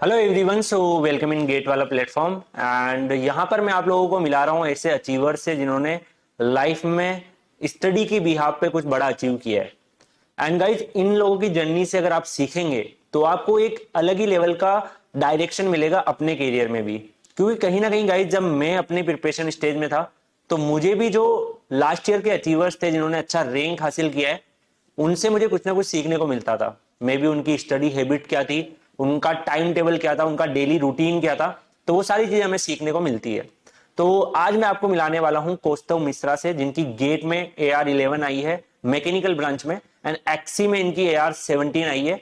Hello everyone, so welcome in GATE वाला platform. And यहाँ पर मैं आप लोगों को मिला रहा हूँ ऐसे अचीवर्स से जिन्होंने लाइफ में स्टडी की बिहाफ पे कुछ बड़ा अचीव किया है। एंड गाइज, इन लोगों की जर्नी से अगर आप सीखेंगे तो आपको एक अलग ही लेवल का डायरेक्शन मिलेगा अपने करियर में भी। क्योंकि कहीं ना कहीं गाइज, जब मैं अपने प्रिपरेशन स्टेज में था तो मुझे भी जो लास्ट ईयर के अचीवर्स थे जिन्होंने अच्छा रैंक हासिल किया है, उनसे मुझे कुछ ना कुछ सीखने को मिलता था। मे बी उनकी स्टडी हैबिट क्या थी, उनका टाइम टेबल क्या था, उनका डेली रूटीन क्या था, तो वो सारी चीजें हमें सीखने को मिलती है। तो आज मैं आपको मिलाने वाला हूं कौस्तव मिश्रा से, जिनकी गेट में AR11 आई है मैकेनिकल ब्रांच में, एंड एक्सी में इनकी AR17 आई है।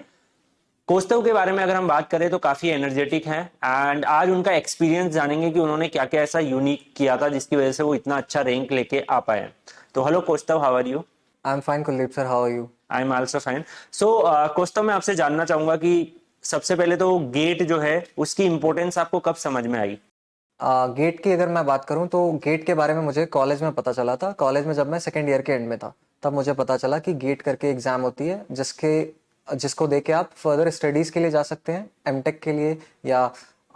कौस्तव के बारे में अगर हम बात करें तो काफी एनर्जेटिक हैं। एंड आज उनका एक्सपीरियंस जानेंगे कि उन्होंने क्या क्या ऐसा यूनिक किया था जिसकी वजह से वो इतना अच्छा रैंक लेके आ पाए। तो hello Kaustav, how are you? I am fine Kuldeep sir, how are you? I am also fine. So Kaustav, मैं आपसे जानना चाहूंगा कि सबसे पहले तो गेट जो है उसकी इंपॉर्टेंस आपको कब समझ में आई? गेट की अगर मैं बात करूं तो गेट के बारे में मुझे कॉलेज में पता चला था। कॉलेज में जब मैं सेकेंड ईयर के एंड में था तब मुझे पता चला कि गेट करके एग्जाम होती है जिसको दे के आप फर्दर स्टडीज़ के लिए जा सकते हैं, एमटेक के लिए, या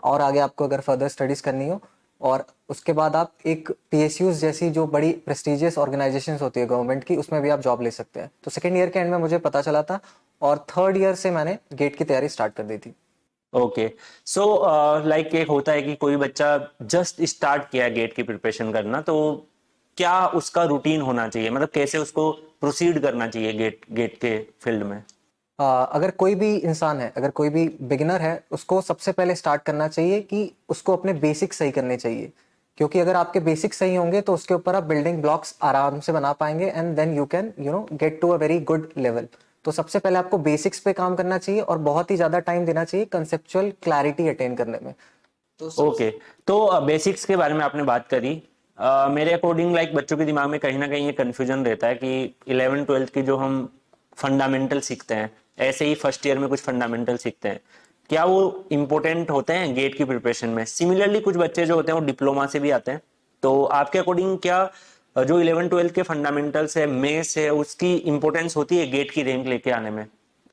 और आगे आपको अगर फर्दर स्टडीज़ करनी हो। और उसके बाद आप एक पीएसयूज जैसी जो बड़ी प्रेस्टिजियस ऑर्गेनाइजेशंस होती है गवर्नमेंट की, उसमें भी आप जॉब ले सकते हैं। तो सेकेंड ईयर के एंड में मुझे पता चला था और थर्ड ईयर से मैंने गेट की तैयारी स्टार्ट कर दी थी। ओके। सो लाइक एक होता है कि कोई बच्चा जस्ट स्टार्ट किया गेट की प्रिपरेशन करना, तो क्या उसका रूटीन होना चाहिए, मतलब कैसे उसको प्रोसीड करना चाहिए गेट गेट के फील्ड में? अगर कोई भी इंसान है, अगर कोई भी बिगिनर है, उसको सबसे पहले स्टार्ट करना चाहिए कि उसको अपने बेसिक सही करने चाहिए। क्योंकि अगर आपके बेसिक सही होंगे तो उसके ऊपर आप बिल्डिंग ब्लॉक्स आराम से बना पाएंगे and then you can get to a very good level. तो सबसे पहले आपको बेसिक्स पे काम करना चाहिए और बहुत ही ज़्यादा टाइम देना चाहिए कंसेप्चुअल क्लैरिटी अटेन करने में। तो ओके। तो बेसिक्स के बारे में आपने बात करी। मेरे अकॉर्डिंग लाइक बच्चों के दिमाग में कहीं ना कहीं ये कंफ्यूजन रहता है कि 11th 12th की जो हम फंडामेंटल सीखते हैं, ऐसे ही फर्स्ट ईयर में कुछ फंडामेंटल सीखते हैं, क्या वो इम्पोर्टेंट होते हैं गेट की प्रिपरेशन में? सिमिलरली कुछ बच्चे जो होते हैं वो डिप्लोमा से भी आते हैं। तो आपके अकॉर्डिंग क्या जो 11th 12th के फंडामेंटल्स है, मेस है, उसकी इंपॉर्टेंस होती है गेट की रैंक लेके आने में?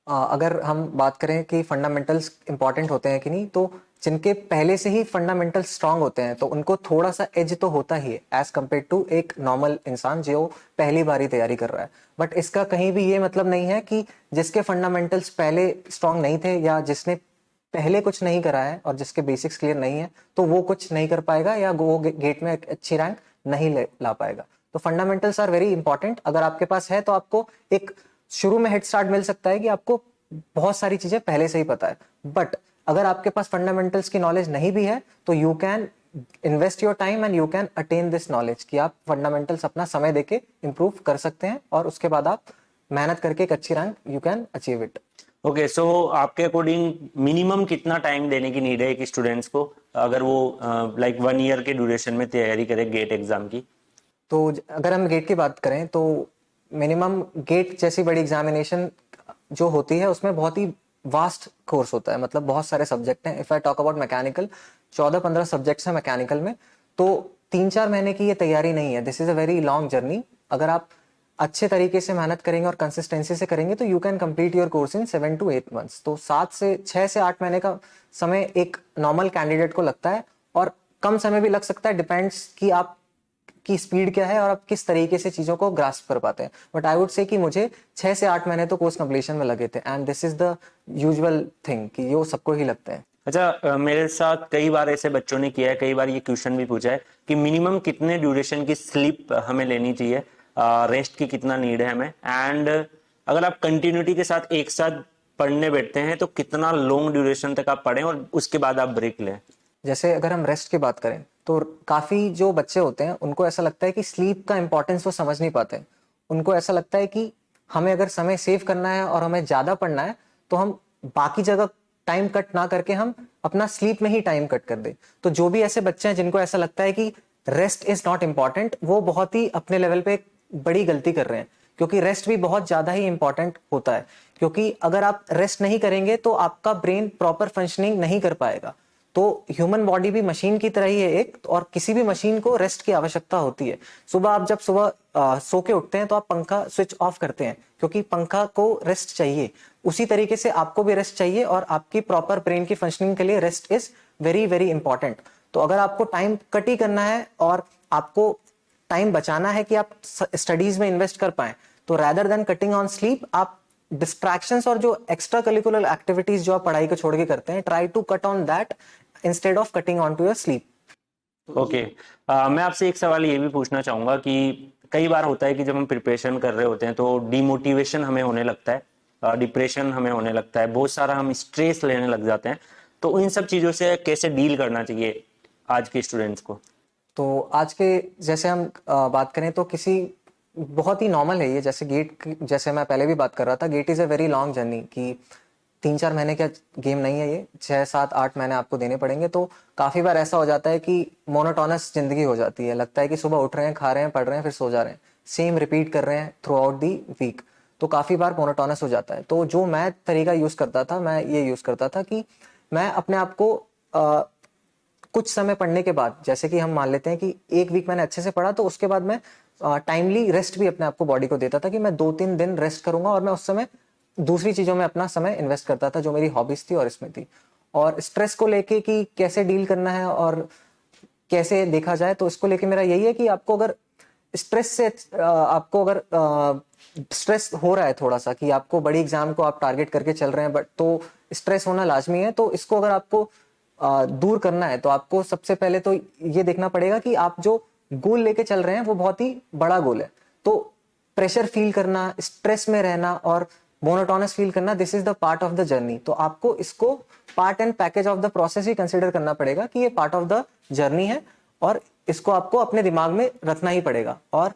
अगर हम बात करें कि फंडामेंटल्स इंपॉर्टेंट होते हैं कि नहीं, तो जिनके पहले से ही फंडामेंटल स्ट्रांग होते हैं तो उनको थोड़ा सा एज तो होता ही है एज कम्पेयर टू एक नॉर्मल इंसान जो पहली बार ही तैयारी कर रहा है। बट इसका कहीं भी ये मतलब नहीं है कि जिसके फंडामेंटल्स पहले स्ट्रांग नहीं थे या जिसने पहले कुछ नहीं करा है और जिसके बेसिक्स क्लियर नहीं है तो वो कुछ नहीं कर पाएगा या वो गेट में एक अच्छी रैंक नहीं ला पाएगा। तो फंडामेंटल्स आर वेरी इंपॉर्टेंट। अगर आपके पास है तो आपको एक शुरू में हेड स्टार्ट मिल सकता है कि आपको बहुत सारी चीजें पहले से ही पता है। बट अगर आपके पास फंडामेंटल्स की नॉलेज नहीं भी है तो you can invest your time and you can attain this knowledge कि आप फंडामेंटल्स अपना समय देके इंप्रूव कर सकते हैं और उसके बाद आप मेहनत करके एक अच्छी rank you can achieve it. Okay. So आपके अकॉर्डिंग मिनिमम कितना टाइम देने की नीड है एक स्टूडेंट्स को, अगर वो लाइक 1 ईयर के ड्यूरेशन में तैयारी करे गेट एग्जाम की? तो अगर हम गेट की बात करें तो मिनिमम गेट जैसी बड़ी एग्जामिनेशन जो होती है उसमें बहुत ही वास्ट कोर्स होता है, मतलब बहुत सारे सब्जेक्ट हैं। If I talk about mechanical, 14-15 subjects हैं मैकेनिकल में। तो 3-4 महीने की ये तैयारी नहीं है, this is a very long journey. अगर आप अच्छे तरीके से मेहनत करेंगे और कंसिस्टेंसी से करेंगे तो you can complete your course in 7 to 8 months। तो 6 से 8 महीने का समय एक नॉर्मल कैंडिडेट को लगता है और कम समय भी लग सकता है, डिपेंड्स कि आप की स्पीड क्या है और आप किस तरीके से चीजों को ग्रास्प कर पाते हैं। बट आई वुड से कि मुझे 6 से 8 महीने तो कोर्स कंप्लीशन में लगे थे and this is the usual thing कि ये सबको ही लगता है। अच्छा, मेरे साथ कई बार ऐसे बच्चों ने किया है, कई बार ये क्वेश्चन भी पूछा है कि मिनिमम कितने ड्यूरेशन की स्लीप हमें लेनी चाहिए, रेस्ट की कितना नीड है हमें, एंड अगर आप कंटिन्यूटी के साथ एक साथ पढ़ने बैठते हैं तो कितना लॉन्ग ड्यूरेशन तक आप पढ़ें और उसके बाद आप ब्रेक लें? जैसे अगर हम रेस्ट की बात करें तो काफी जो बच्चे होते हैं उनको ऐसा लगता है कि स्लीप का इंपॉर्टेंस वो समझ नहीं पाते। उनको ऐसा लगता है कि हमें अगर समय सेव करना है और हमें ज्यादा पढ़ना है तो हम बाकी जगह टाइम कट ना करके हम अपना स्लीप में ही टाइम कट कर दे। तो जो भी ऐसे बच्चे हैं जिनको ऐसा लगता है कि रेस्ट इज नॉट इम्पॉर्टेंट, वो बहुत ही अपने लेवल पे एक बड़ी गलती कर रहे हैं। क्योंकि रेस्ट भी बहुत ज्यादा ही इंपॉर्टेंट होता है। क्योंकि अगर आप रेस्ट नहीं करेंगे तो आपका ब्रेन प्रॉपर फंक्शनिंग नहीं कर पाएगा। तो ह्यूमन बॉडी भी मशीन की तरह ही है एक, और किसी भी मशीन को रेस्ट की आवश्यकता होती है। सुबह आप जब सुबह सो के उठते हैं तो आप पंखा स्विच ऑफ करते हैं क्योंकि पंखा को रेस्ट चाहिए, उसी तरीके से आपको भी रेस्ट चाहिए और आपकी प्रॉपर ब्रेन की फंक्शनिंग के लिए rest is very very important. तो अगर आपको टाइम कट ही करना है और आपको टाइम बचाना है कि आप स्टडीज में इन्वेस्ट कर पाए, तो rather than cutting on sleep, आप डिस्ट्रैक्शंस और जो एक्स्ट्रा करिकुलर एक्टिविटीज जो आप पढ़ाई को छोड़ के करते हैं, try to cut on that instead of cutting on to your sleep. Okay, मैं आपसे एक सवाल ये भी पूछना चाहूंगा कि कई बार होता है कि जब हम प्रिपरेशन कर रहे होते हैं तो डिमोटिवेशन हमें होने लगता है, डिप्रेशन हमें होने लगता है, बहुत सारा हम स्ट्रेस लेने लग जाते हैं, तो इन सब चीज़ों से कैसे डील करना चाहिए आज के स्टूडेंट्स को? तो आज के जैसे हम बात करें तो किसी बहुत ही नॉर्मल है ये, जैसे जैसे मैं पहले भी बात कर रहा था, GATE is a very long journey कि 3-4 महीने का गेम नहीं है ये, 6-7-8 महीने आपको देने पड़ेंगे। तो काफ़ी बार ऐसा हो जाता है कि मोनोटोनस जिंदगी हो जाती है, लगता है कि सुबह उठ रहे हैं, खा रहे हैं, पढ़ रहे हैं, फिर सो जा रहे हैं, सेम रिपीट कर रहे हैं थ्रू आउट दी वीक। तो काफ़ी बार मोनोटोनस हो जाता है। तो जो मैं तरीका यूज़ करता था, मैं ये यूज़ करता था कि मैं अपने आप को कुछ समय पढ़ने के बाद, जैसे कि हम मान लेते हैं कि एक वीक मैंने अच्छे से पढ़ा, तो उसके बाद मैं टाइमली रेस्ट भी अपने आप को बॉडी को देता था कि मैं 2-3 दिन रेस्ट करूंगा और मैं उस समय दूसरी चीजों में अपना समय इन्वेस्ट करता था जो मेरी हॉबीज थी और इसमें थी। और स्ट्रेस को लेके कि कैसे डील करना है और कैसे देखा जाए, तो इसको लेके मेरा यही है कि आपको अगर स्ट्रेस से आपको अगर स्ट्रेस हो रहा है थोड़ा सा कि आपको बड़ी एग्जाम को आप टारगेट करके चल रहे हैं, बट तो स्ट्रेस होना लाजमी है। तो इसको अगर आपको दूर करना है तो आपको सबसे पहले तो ये देखना पड़ेगा कि आप जो गोल लेके चल रहे हैं वो बहुत ही बड़ा गोल है। तो प्रेशर फील करना, स्ट्रेस में रहना और मोनोटोनस फील करना, this is the part of the journey. तो आपको इसको part and package of the process he consider करना पड़ेगा कि ये पार्ट ऑफ द जर्नी है और इसको आपको अपने दिमाग में रखना ही पड़ेगा। और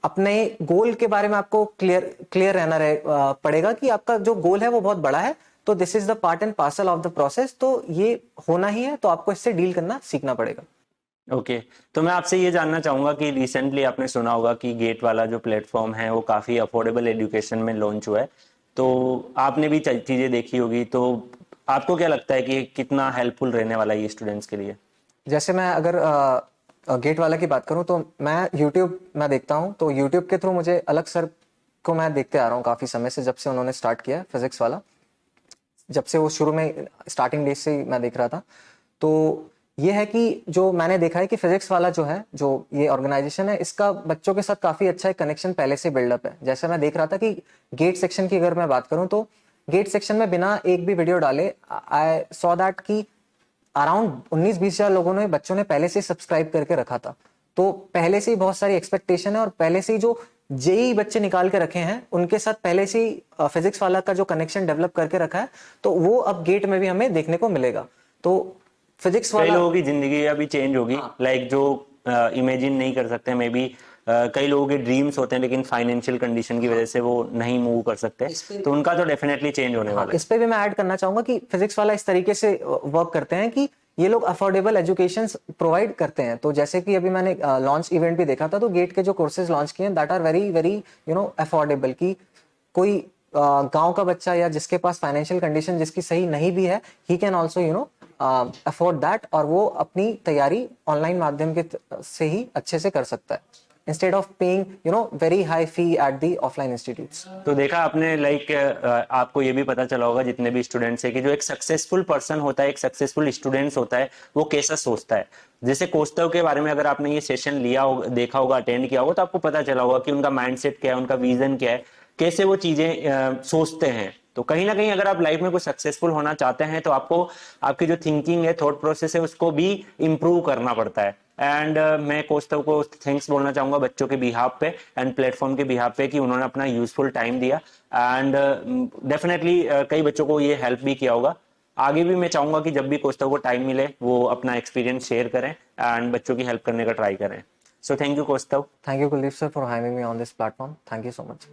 अपने गोल के बारे में आपको क्लियर रहना पड़ेगा कि आपका जो गोल है वो बहुत बड़ा है, तो this is the part and parcel of the process, तो ये होना ही है, तो आपको इससे डील करना सीखना पड़ेगा। ओके, तो मैं आपसे ये जानना चाहूंगा कि रिसेंटली आपने सुना होगा कि गेट वाला जो प्लेटफॉर्म है वो काफ़ी अफोर्डेबल एजुकेशन में लॉन्च हुआ है, तो आपने भी चीज़ें देखी होगी, तो आपको क्या लगता है कि कितना हेल्पफुल रहने वाला है ये स्टूडेंट्स के लिए? जैसे मैं अगर गेट वाला की बात करूं तो मैं यूट्यूब मैं देखता हूं, तो यूट्यूब के थ्रू मुझे अलग सर को मैं देखते आ रहा हूं काफ़ी समय से, जब से उन्होंने स्टार्ट किया फिजिक्स वाला, जब से वो शुरू में स्टार्टिंग डेज से ही मैं देख रहा था। तो ये है कि जो मैंने देखा है कि फिजिक्स वाला जो है, जो ये ऑर्गेनाइजेशन है, इसका बच्चों के साथ काफ़ी अच्छा एक कनेक्शन पहले से बिल्डअप है। जैसे मैं देख रहा था कि गेट सेक्शन की अगर मैं बात करूं तो गेट सेक्शन में बिना एक भी वीडियो डाले आई सॉ दैट कि अराउंड 19-20 हजार लोगों ने, बच्चों ने पहले से सब्सक्राइब करके रखा था। तो पहले से ही बहुत सारी एक्सपेक्टेशन है और पहले से ही जो जेई बच्चे निकाल के रखे हैं उनके साथ पहले से ही फिजिक्स वाला का जो कनेक्शन डेवलप करके रखा है, तो वो अब गेट में भी हमें देखने को मिलेगा। तो फिजिक्स कई वाला लोगों की जिंदगी अभी चेंज होगी, लाइक जो इमेजिन नहीं कर सकते मे बी, कई लोगों के ड्रीम्स होते हैं लेकिन फाइनेंशियल कंडीशन की वजह से वो नहीं मूव कर सकते, तो उनका तो डेफिनेटली चेंज होने वाला है। इस पे भी मैं ऐड करना चाहूंगा कि फिजिक्स वाला इस तरीके से वर्क करते हैं कि ये लोग अफोर्डेबल एजुकेशन प्रोवाइड करते हैं। तो जैसे कि अभी मैंने लॉन्च इवेंट भी देखा था, तो गेट के जो कोर्सेज लॉन्च किए हैं that are very very affordable, कि कोई गांव का बच्चा या जिसके पास फाइनेंशियल कंडीशन जिसकी सही नहीं भी है, he can also afford that, और वो अपनी तैयारी ऑनलाइन माध्यम के से ही अच्छे से कर सकता है instead of paying very high fee at the offline institutes. तो देखा आपने, लाइक आपको ये भी पता चला होगा जितने भी स्टूडेंट्स है कि जो एक सक्सेसफुल पर्सन होता है, एक सक्सेसफुल स्टूडेंट्स होता है, वो कैसा सोचता है। जैसे कोस्तव के बारे में अगर आपने ये सेशन लिया होगा, देखा होगा, अटेंड किया होगा, तो आपको पता चला होगा कि उनका माइंडसेट क्या है, उनका विजन क्या है, कैसे वो चीजें सोचते हैं। तो कहीं ना कहीं अगर आप लाइफ में कुछ सक्सेसफुल होना चाहते हैं तो आपको आपकी जो थिंकिंग है, थॉट प्रोसेस है, उसको भी इम्प्रूव करना पड़ता है। एंड मैं कोस्तव को थैंक्स बोलना चाहूंगा बच्चों के बिहाफ पे एंड प्लेटफॉर्म के बिहाफ पे कि उन्होंने अपना यूजफुल टाइम दिया, एंड डेफिनेटली कई बच्चों को ये हेल्प भी किया होगा। आगे भी मैं चाहूंगा कि जब भी कोस्तव को टाइम मिले वो अपना एक्सपीरियंस शेयर करें एंड बच्चों की हेल्प करने का ट्राई करें। So thank you Kaustav. Thank you Kuldeep sir for having me on this platform. Thank you so much.